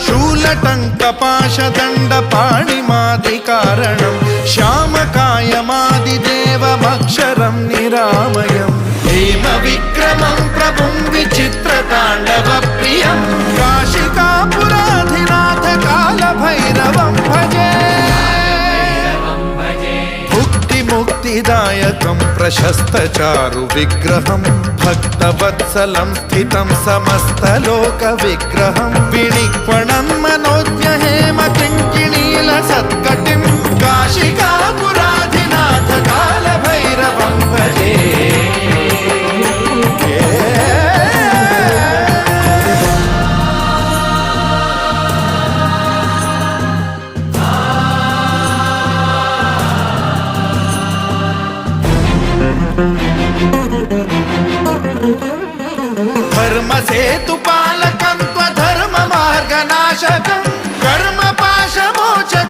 शूलटङ्कपाशदण्डपाणिमादिकारणं श्यामकायमादिदेवमक्षरं निरामयं हेमविक्रमं प्रभुं विचित्रताण्डवप्रियं काशिकापुराधिनाथ कालभैरवं भजे मुक्तिदायकं प्रशस्तचारु विग्रहं भक्तवत्सलं स्थितं समस्तलोकविग्रहं विनिक्वणं मनोज्ञहेम किङ्किणीलसत्कटिं काशिकापुराधिनाथ कालभैरवं भजे धर्मसेतुपालकं त्वधर्ममार्गनाशकम्